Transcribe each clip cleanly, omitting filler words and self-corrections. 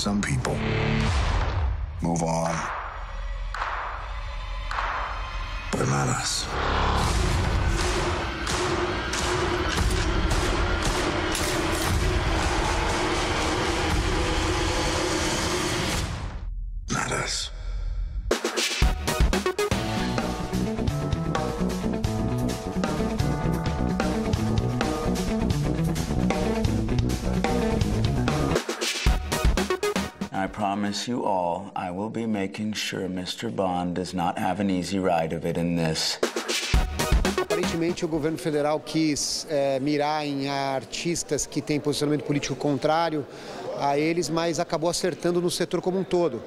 Some people move on, but not us. Not us. I promise you all, I will be making sure Mr. Bond does not have an easy ride of it in this. Aparentemente, o governo federal quis mirar em artistas que têm posicionamento político contrário a eles, mas acabou acertando no setor como um todo.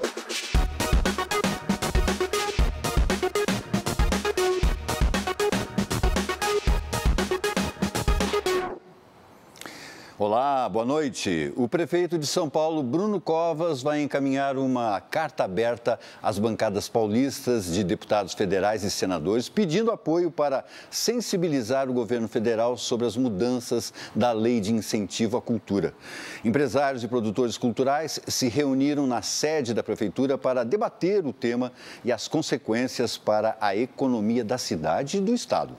Olá, boa noite. O prefeito de São Paulo, Bruno Covas, vai encaminhar uma carta aberta às bancadas paulistas de deputados federais e senadores, pedindo apoio para sensibilizar o governo federal sobre as mudanças da Lei de Incentivo à Cultura. Empresários e produtores culturais se reuniram na sede da prefeitura para debater o tema e as consequências para a economia da cidade e do estado.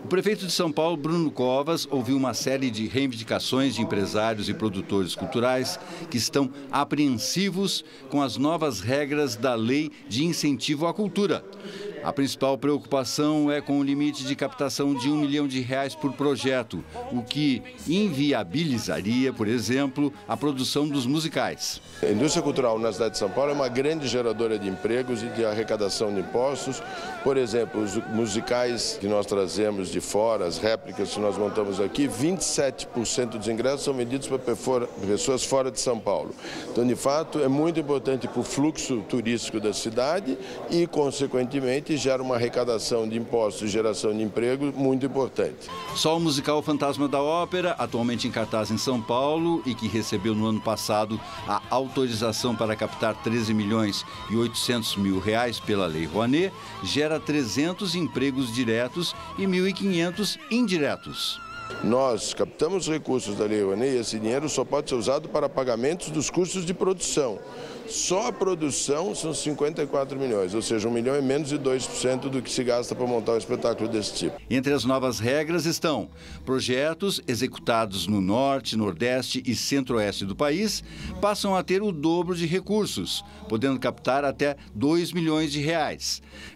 O prefeito de São Paulo, Bruno Covas, ouviu uma série de reivindicações de empresários e produtores culturais que estão apreensivos com as novas regras da Lei de Incentivo à Cultura. A principal preocupação é com o limite de captação de R$1 milhão por projeto, o que inviabilizaria, por exemplo, a produção dos musicais. A indústria cultural na cidade de São Paulo é uma grande geradora de empregos e de arrecadação de impostos. Por exemplo, os musicais que nós trazemos de fora, as réplicas que nós montamos aqui, 27% dos ingressos são vendidos para pessoas fora de São Paulo. Então, de fato, é muito importante para o fluxo turístico da cidade e, consequentemente, gera uma arrecadação de impostos e geração de emprego muito importante. Só o musical Fantasma da Ópera, atualmente em cartaz em São Paulo e que recebeu no ano passado a autorização para captar R$13,8 milhões pela Lei Rouanet, gera 300 empregos diretos e 1.500 indiretos. Nós captamos recursos da Lei Rouanet e esse dinheiro só pode ser usado para pagamentos dos custos de produção. Só a produção são 54 milhões, ou seja, 1 milhão é menos de 2% do que se gasta para montar um espetáculo desse tipo. Entre as novas regras estão projetos executados no norte, nordeste e centro-oeste do país passam a ter o dobro de recursos, podendo captar até R$2 milhões.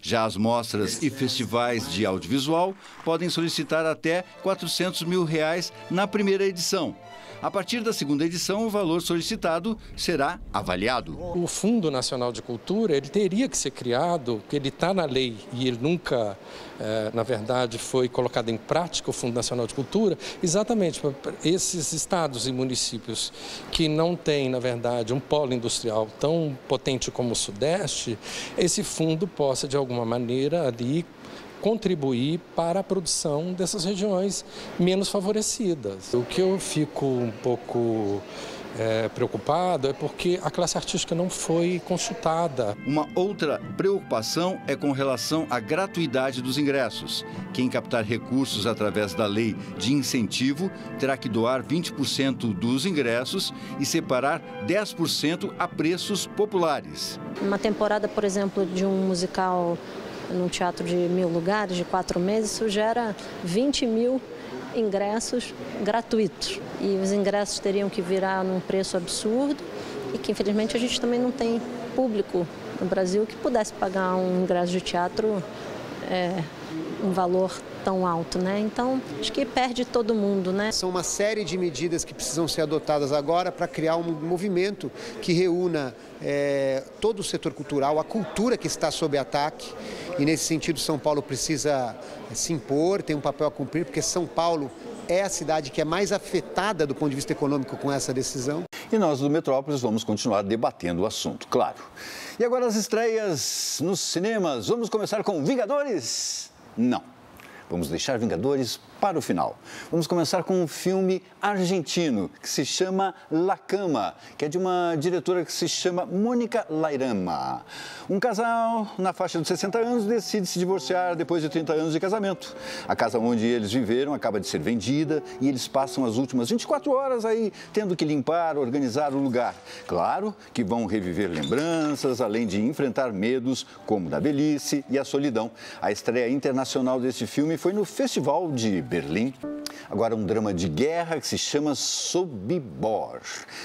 Já as mostras e festivais de audiovisual podem solicitar até R$400 mil na primeira edição. A partir da segunda edição, o valor solicitado será avaliado. O Fundo Nacional de Cultura, ele teria que ser criado, porque ele está na lei e ele nunca, na verdade, foi colocado em prática, o Fundo Nacional de Cultura, exatamente para esses estados e municípios que não têm, na verdade, um polo industrial tão potente como o Sudeste, esse fundo possa, de alguma maneira, ali contribuir para a produção dessas regiões menos favorecidas. O que eu fico um pouco preocupado é porque a classe artística não foi consultada. Uma outra preocupação é com relação à gratuidade dos ingressos. Quem captar recursos através da lei de incentivo terá que doar 20% dos ingressos e separar 10% a preços populares. Uma temporada, por exemplo, de um musical num teatro de 1.000 lugares, de 4 meses, isso gera 20 mil ingressos gratuitos. E os ingressos teriam que virar num preço absurdo e que, infelizmente, a gente também não tem público no Brasil que pudesse pagar um ingresso de teatro um valor tão alto, né? Então, acho que perde todo mundo, né? São uma série de medidas que precisam ser adotadas agora para criar um movimento que reúna todo o setor cultural, a cultura que está sob ataque. E, nesse sentido, São Paulo precisa se impor, tem um papel a cumprir, porque São Paulo é a cidade que é mais afetada do ponto de vista econômico com essa decisão. E nós do Metrópolis vamos continuar debatendo o assunto, claro. E agora as estreias nos cinemas. Vamos começar com Vingadores? Não. Vamos deixar Vingadores para o final. Vamos começar com um filme argentino que se chama La Cama, que é de uma diretora que se chama Mônica Lairama. Um casal na faixa dos 60 anos decide se divorciar depois de 30 anos de casamento. A casa onde eles viveram acaba de ser vendida e eles passam as últimas 24 horas aí tendo que limpar, organizar o lugar. Claro que vão reviver lembranças, além de enfrentar medos como da velhice e a solidão. A estreia internacional desse filme foi no Festival de Berlim. Agora um drama de guerra que se chama Sobibor.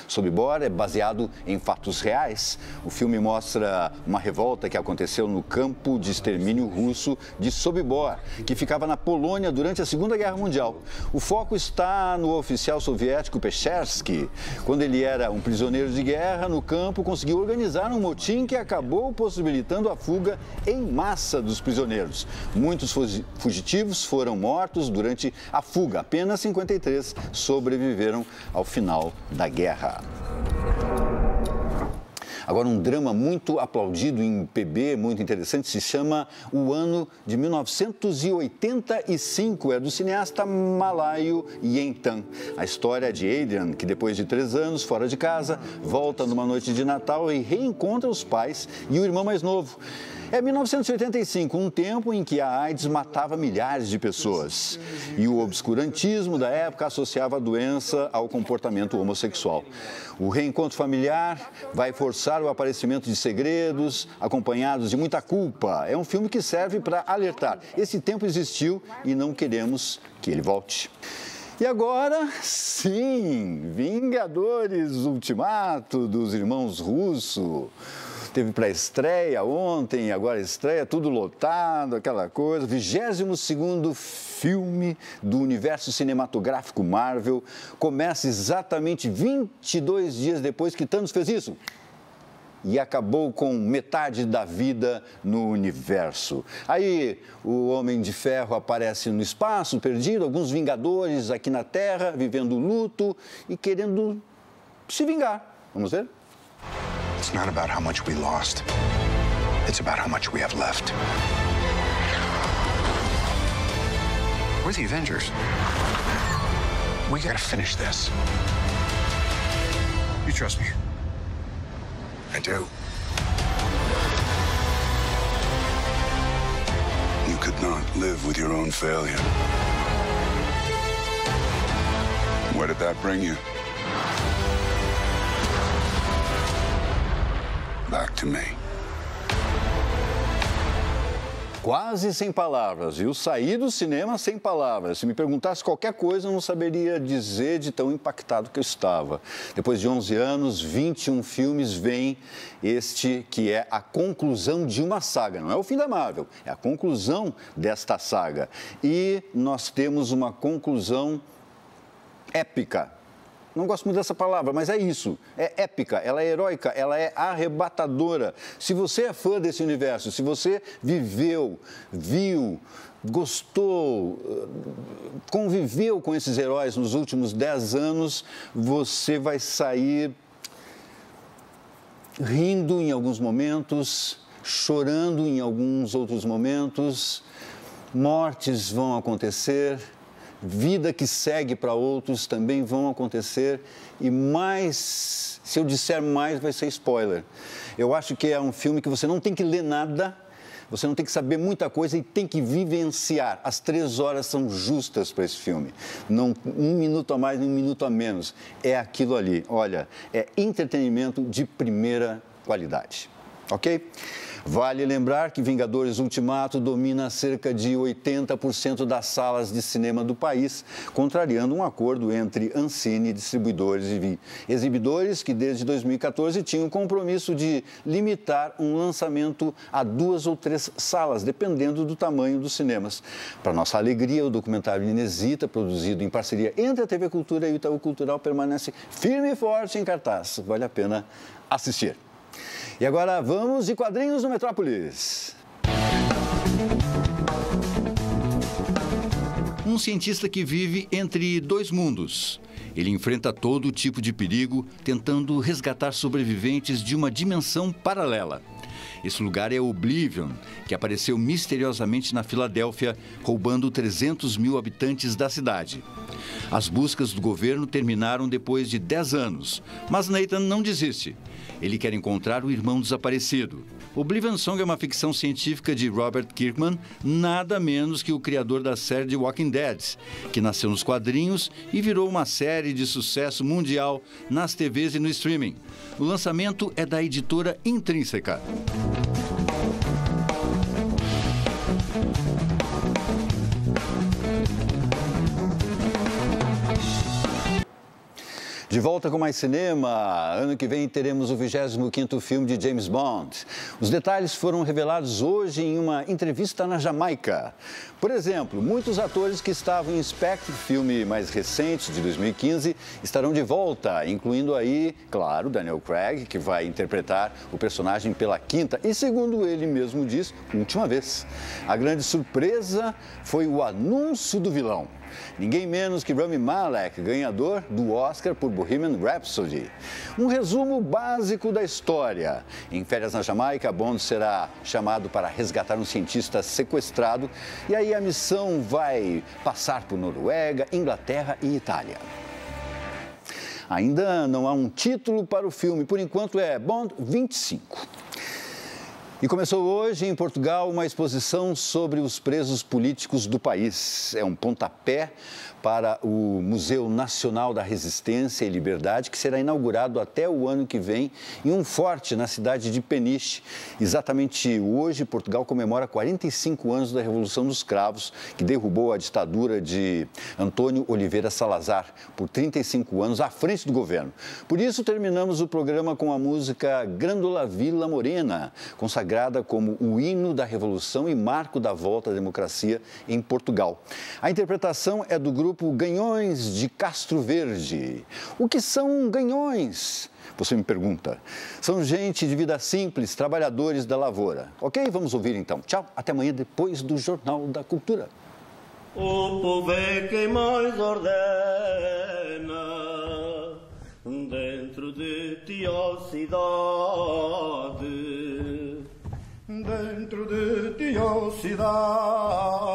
Sobibor é baseado em fatos reais. O filme mostra uma revolta que aconteceu no campo de extermínio russo de Sobibor, que ficava na Polônia durante a Segunda Guerra Mundial. O foco está no oficial soviético Pechersky. Quando ele era um prisioneiro de guerra no campo, conseguiu organizar um motim que acabou possibilitando a fuga em massa dos prisioneiros. Muitos fugitivos foram mortos durante a fuga. Apenas 53 sobreviveram ao final da guerra. Agora, um drama muito aplaudido em PB, muito interessante, se chama O Ano de 1985. É do cineasta malaio Yen Tan. A história de Adrian, que depois de 3 anos fora de casa, volta numa noite de Natal e reencontra os pais e o irmão mais novo. É 1985, um tempo em que a AIDS matava milhares de pessoas. E o obscurantismo da época associava a doença ao comportamento homossexual. O reencontro familiar vai forçar o aparecimento de segredos, acompanhados de muita culpa. É um filme que serve para alertar. Esse tempo existiu e não queremos que ele volte. E agora, sim, Vingadores Ultimato dos irmãos Russo. Teve pré-estreia ontem, agora estreia, tudo lotado, aquela coisa. 22º filme do universo cinematográfico Marvel. Começa exatamente 22 dias depois que Thanos fez isso. E acabou com metade da vida no universo. Aí o Homem de Ferro aparece no espaço, perdido, alguns Vingadores aqui na Terra, vivendo luto e querendo se vingar. Vamos ver? It's not about how much we lost. It's about how much we have left. We're the Avengers. We gotta finish this. You trust me? I do. You could not live with your own failure. Where did that bring you? Back to me. Quase sem palavras. Eu saí do cinema sem palavras. Se me perguntasse qualquer coisa, eu não saberia dizer de tão impactado que eu estava. Depois de 11 anos, 21 filmes, vem este que é a conclusão de uma saga. Não é o fim da Marvel, é a conclusão desta saga. E nós temos uma conclusão épica. Não gosto muito dessa palavra, mas é isso. É épica, ela é heróica, ela é arrebatadora. Se você é fã desse universo, se você viveu, viu, gostou, conviveu com esses heróis nos últimos 10 anos, você vai sair rindo em alguns momentos, chorando em alguns outros momentos, mortes vão acontecer, vida que segue para outros também vão acontecer e mais, se eu disser mais, vai ser spoiler. Eu acho que é um filme que você não tem que ler nada, você não tem que saber muita coisa e tem que vivenciar. As 3 horas são justas para esse filme. Não 1 minuto a mais, nem 1 minuto a menos. É aquilo ali. Olha, é entretenimento de primeira qualidade. Ok? Vale lembrar que Vingadores Ultimato domina cerca de 80% das salas de cinema do país, contrariando um acordo entre Ancine, distribuidores e exibidores que desde 2014 tinham o compromisso de limitar um lançamento a 2 ou 3 salas, dependendo do tamanho dos cinemas. Para nossa alegria, o documentário Inesita, produzido em parceria entre a TV Cultura e o Itaú Cultural, permanece firme e forte em cartaz. Vale a pena assistir. E agora vamos de quadrinhos no Metrópolis. Um cientista que vive entre 2 mundos. Ele enfrenta todo tipo de perigo, tentando resgatar sobreviventes de uma dimensão paralela. Esse lugar é Oblivion, que apareceu misteriosamente na Filadélfia, roubando 300 mil habitantes da cidade. As buscas do governo terminaram depois de 10 anos, mas Nathan não desiste. Ele quer encontrar o irmão desaparecido. Oblivion Song é uma ficção científica de Robert Kirkman, nada menos que o criador da série de Walking Dead, que nasceu nos quadrinhos e virou uma série de sucesso mundial nas TVs e no streaming. O lançamento é da editora Intrínseca. De volta com mais cinema. Ano que vem teremos o 25º filme de James Bond. Os detalhes foram revelados hoje em uma entrevista na Jamaica. Por exemplo, muitos atores que estavam em Spectre, filme mais recente, de 2015, estarão de volta, incluindo aí, claro, Daniel Craig, que vai interpretar o personagem pela quinta e, segundo ele mesmo diz, última vez. A grande surpresa foi o anúncio do vilão. Ninguém menos que Rami Malek, ganhador do Oscar por Bohemian Rhapsody. Um resumo básico da história. Em Férias na Jamaica, Bond será chamado para resgatar um cientista sequestrado e aí a missão vai passar por Noruega, Inglaterra e Itália. Ainda não há um título para o filme, por enquanto é Bond 25. E começou hoje em Portugal uma exposição sobre os presos políticos do país. É um pontapé para o Museu Nacional da Resistência e Liberdade, que será inaugurado até o ano que vem em um forte na cidade de Peniche. Exatamente hoje, Portugal comemora 45 anos da Revolução dos Cravos, que derrubou a ditadura de Antônio Oliveira Salazar por 35 anos à frente do governo. Por isso, terminamos o programa com a música Grândola Vila Morena, consagrada como o hino da Revolução e marco da volta à democracia em Portugal. A interpretação é do grupo Ganhões de Castro Verde. O que são ganhões? Você me pergunta. São gente de vida simples, trabalhadores da lavoura. Ok? Vamos ouvir então. Tchau, até amanhã depois do Jornal da Cultura. O povo é quem mais ordena, dentro de ti, ó cidade, dentro de ti, ó cidade.